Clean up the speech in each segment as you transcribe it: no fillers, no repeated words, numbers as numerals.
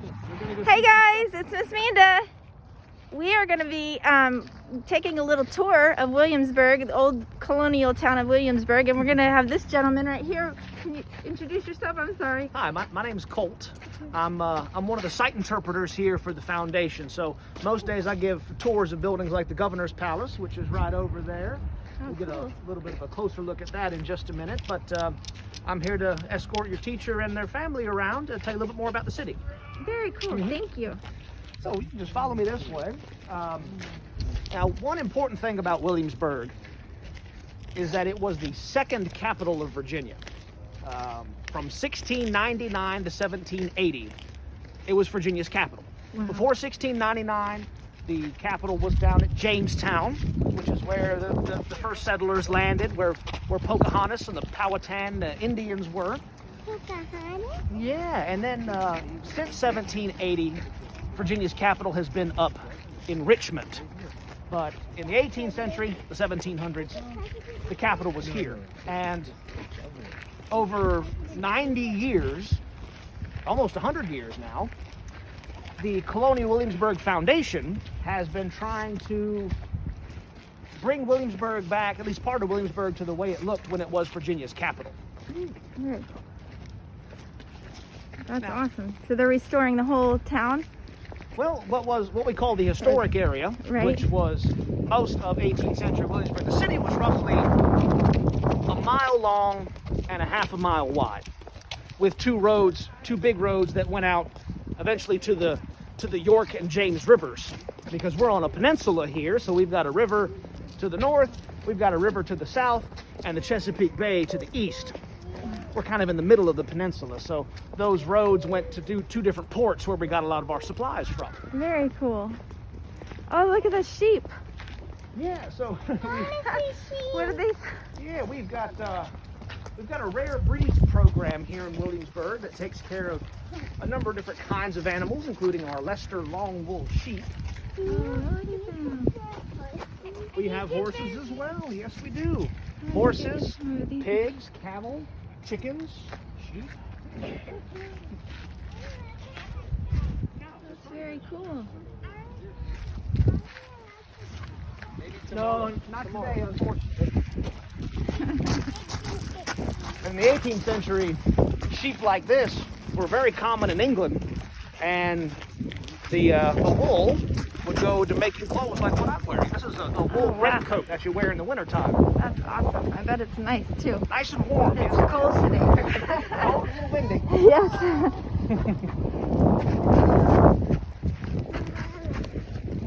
Hey guys, it's Miss Manda. We are going to be taking a little tour of Williamsburg, the old colonial town of Williamsburg, and we're going to have this gentleman right here. Can you introduce yourself? I'm sorry. Hi, my name's Colt. I'm one of the site interpreters here for the foundation. So most days I give tours of buildings like the Governor's Palace, which is right over there. We'll get a little bit of a closer look at that in just a minute. But I'm here to escort your teacher and their family around to tell you a little bit more about the city. Very cool. Thank you. So you can just follow me this way. Now, one important thing about Williamsburg is that it was the second capital of Virginia. From 1699 to 1780, it was Virginia's capital. Wow. Before 1699, the capital was down at Jamestown, which is where the first settlers landed, where Pocahontas and the Powhatan Indians were. Pocahontas? Yeah, and then since 1780, Virginia's capital has been up in Richmond. But in the 18th century, the 1700s, the capital was here. And over 90 years, almost 100 years now, the Colonial Williamsburg Foundation has been trying to bring Williamsburg back, at least part of Williamsburg, to the way it looked when it was Virginia's capital. Good. That's awesome. So they're restoring the whole town? Well, what we call the historic area, Right. which was most of 18th century Williamsburg. The city was roughly a mile long and a half a mile wide, with two big roads that went out eventually to the York and James rivers, because we're on a peninsula here, so we've got a river to the north, we've got a river to the south, and the Chesapeake Bay to the east. We're kind of in the middle of the peninsula, so those roads went to two different ports where we got a lot of our supplies from. Very cool. Oh, look at the sheep. Yeah, so What are they? yeah, we've got a rare breeds program here in Williamsburg that takes care of a number of different kinds of animals, including our Leicester long wool sheep. Oh, look at them. We have horses as well. Yes, we do. Horses, pigs, cattle, chickens, sheep. That's very cool. No, not today, unfortunately. In the 18th century, sheep like this were very common in England, and the wool would go to making clothes like what I'm wearing. This is a wool raincoat that you wear in the wintertime. That's awesome. I bet it's nice too. Nice and warm. It's Yes. cold today. Oh, it's a little windy. Yes.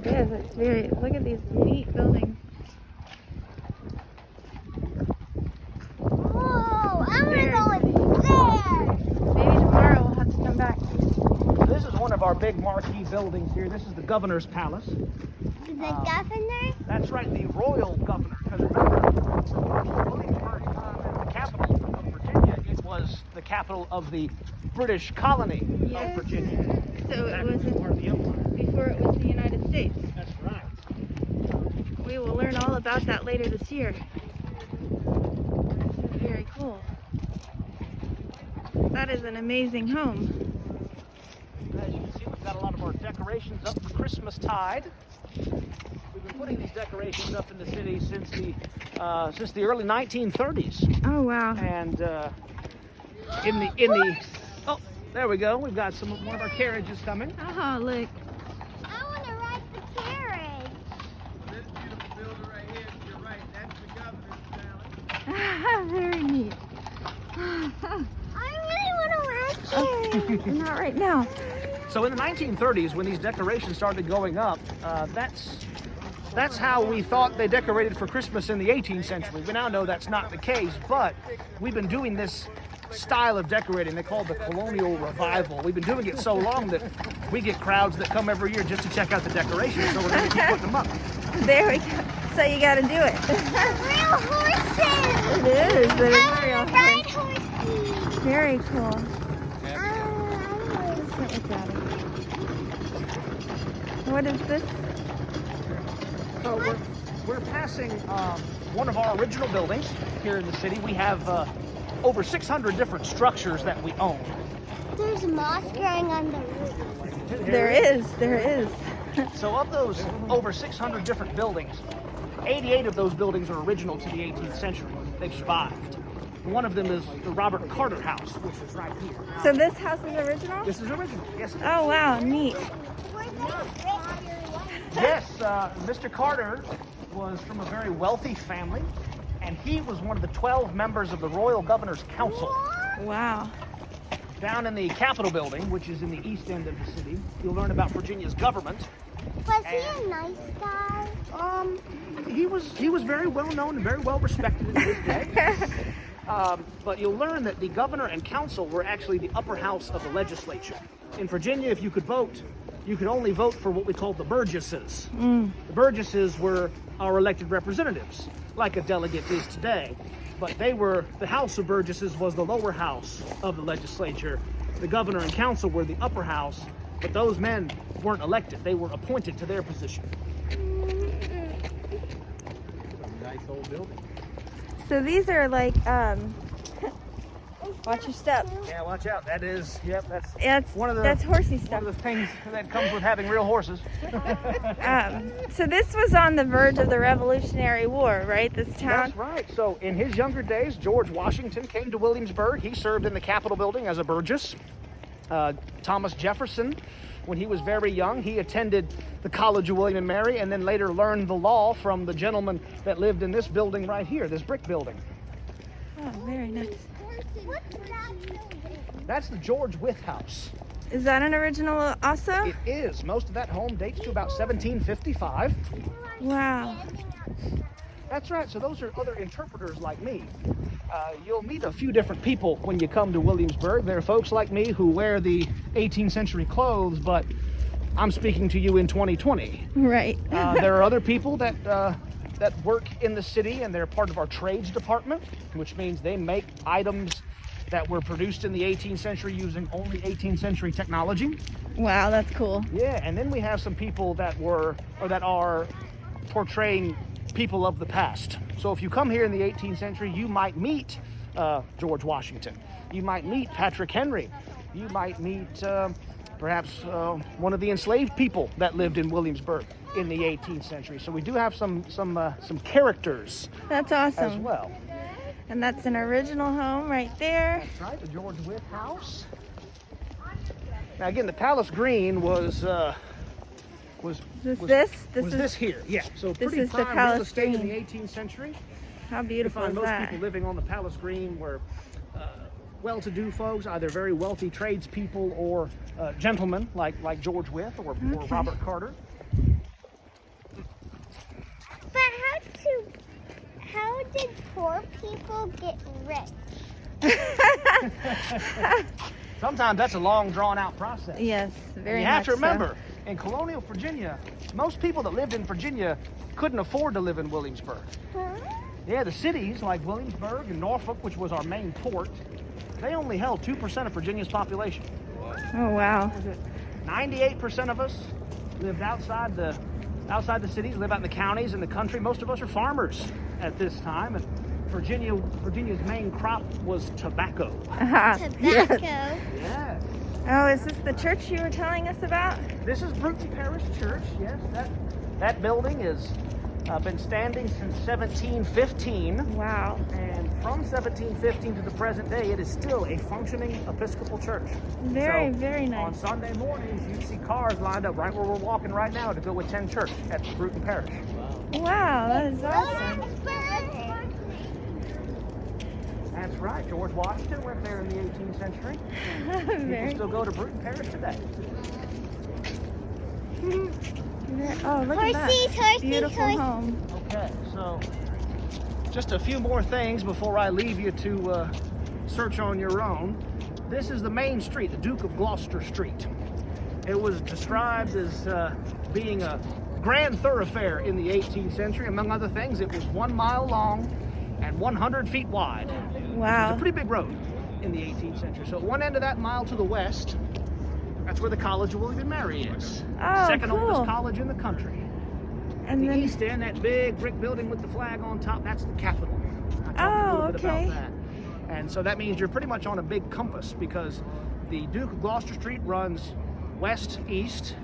Yes, it's very. Look at these neat buildings. Whoa, I want to go in there. Maybe tomorrow we'll have to come back. This is one of our big marquee buildings here. This is the Governor's Palace. The governor? That's right, the royal governor. Because remember, for Williamsburg, the capital of Virginia, it was the capital of the British colony Yes. of Virginia. So it That was part of the empire. before it was the United States. That's right. We will learn all about that later this year. This is very cool. That is an amazing home. As you can see, we've got a lot of our decorations up for Christmas tide. We've been putting these decorations up in the city since the early 1930s. Oh wow. And in the oh, there we go. We've got one of our carriages coming. Oh look. I want to ride the carriage. This beautiful building right here, you're right, that's the Governor's Palace. Very neat. I really want to ride carriage. Not right now. So in the 1930s, when these decorations started going up, that's how we thought they decorated for Christmas in the 18th century. We now know that's not the case, but we've been doing this style of decorating they call the colonial revival. We've been doing it so long that we get crowds that come every year just to check out the decorations, so we're going to keep putting them up. There we go. So you got to do it. Real horses. It is. It is I real. want to ride horses. Very cool. I Sit with Daddy. What is this? So we're passing one of our original buildings here in the city. We have over 600 different structures that we own. There's moss growing on the roof. There is. So of those over 600 different buildings, 88 of those buildings are original to the 18th century. They've survived. One of them is the Robert Carter House, which is right here. So this house is original? This is original, yes. It is. Oh wow, neat. Yes, Mr. Carter was from a very wealthy family, and he was one of the 12 members of the Royal Governor's Council. Wow. Down in the Capitol building, which is in the east end of the city, you'll learn about Virginia's government. Was he a nice guy? He was very well known and very well respected in his day. But you'll learn that the governor and council were actually the upper house of the legislature. In Virginia, if you could vote, you could only vote for what we call the burgesses. The burgesses were our elected representatives, like a delegate is today. But the House of Burgesses was the lower house of the legislature. The governor and council were the upper house, but those men weren't elected. They were appointed to their position. Nice old building. So these are like, watch your step. Yeah, watch out. That's one of the That's horsey one stuff. of the things that comes with having real horses. So this was on the verge of the Revolutionary War, right? This town? That's right. So in his younger days, George Washington came to Williamsburg. He served in the Capitol building as a burgess. Thomas Jefferson, when he was very young, he attended the College of William and Mary and then later learned the law from the gentleman that lived in this building right here, this brick building. Oh, very nice. What's that building? That's the George Wythe House. Is that an original also? It is. Most of that home dates to about 1755. Wow. That's right. So those are other interpreters like me. You'll meet a few different people when you come to Williamsburg. There are folks like me who wear the 18th century clothes, but I'm speaking to you in 2020. Right. There are other people that work in the city, and they're part of our trades department, which means they make items that were produced in the 18th century using only 18th century technology. Wow, that's cool. Yeah, and then we have some people that are portraying people of the past. So if you come here in the 18th century, you might meet George Washington. You might meet Patrick Henry. You might meet perhaps one of the enslaved people that lived in Williamsburg in the 18th century. So we do have some characters That's awesome. as well. And that's an original home right there. That's right, the George Wythe House. Now again, the Palace Green was this here. Yeah, so this pretty is the prime Palace real estate in Green. the 18th century. How You beautiful find is most that? people living on the Palace Green were well-to-do folks, either very wealthy tradespeople or gentlemen like George Wythe or Robert Carter. But how did poor people get rich? Sometimes that's a long, drawn-out process. Yes, very You have to much so. remember, in colonial Virginia, most people that lived in Virginia couldn't afford to live in Williamsburg. Huh? Yeah, the cities like Williamsburg and Norfolk, which was our main port, they only held 2% of Virginia's population. Oh wow. 98% of us lived outside the cities, live out in the counties and the country. Most of us are farmers at this time, and Virginia's main crop was tobacco. Yes. Tobacco. Yeah. Oh, is this the church you were telling us about? This is Bruton Parish Church. Yes, that building has been standing since 1715. Wow. And from 1715 to the present day, it is still a functioning Episcopal church. Very, So, very On nice. Sunday mornings, you'd see cars lined up right where we're walking right now to go attend church at Bruton Parish. Wow, that is awesome. That's right. George Washington went there in the 18th century. People Very. still go to Bruton Parish today. Oh, look at that. Horses, Beautiful horses. home. Okay, so just a few more things before I leave you to search on your own. This is the main street, the Duke of Gloucester Street. It was described as being a grand thoroughfare in the 18th century. Among other things, it was 1 mile long and 100 feet wide. It was Wow. a pretty big road in the 18th century. So at one end of that mile to the west, that's where the College of William and Mary is. Oh, Second cool. oldest college in the country. And The then, east end, that big brick building with the flag on top, that's the Capitol. I talked a Oh, little bit okay. about that. And so that means you're pretty much on a big compass because The Duke of Gloucester Street runs west-east,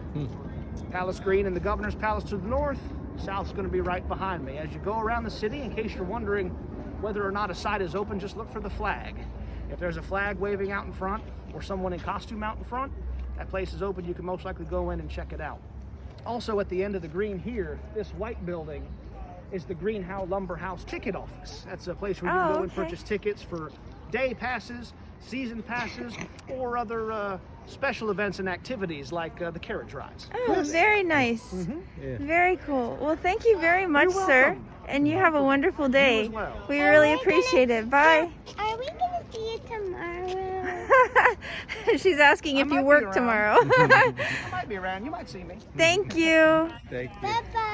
Palace Green and the Governor's Palace to the north. South's going to be right behind me. As you go around the city, in case you're wondering whether or not a side is open, just look for the flag. If there's a flag waving out in front or someone in costume out in front, that place is open. You can most likely go in and check it out. Also at the end of the green here, this white building is the Greenhow Lumber House ticket office. That's a place where you can go and purchase tickets for day passes, season passes, or other special events and activities like the carriage rides. Oh, very nice. Yeah. Very cool. Well, thank you very much, You're sir. welcome. And you have a wonderful day. as well. We Are really we appreciate it. Bye. Are we gonna see you tomorrow? She's asking if might you be work around. tomorrow. I might be around. You might see me. Thank you. Thank you. Bye bye.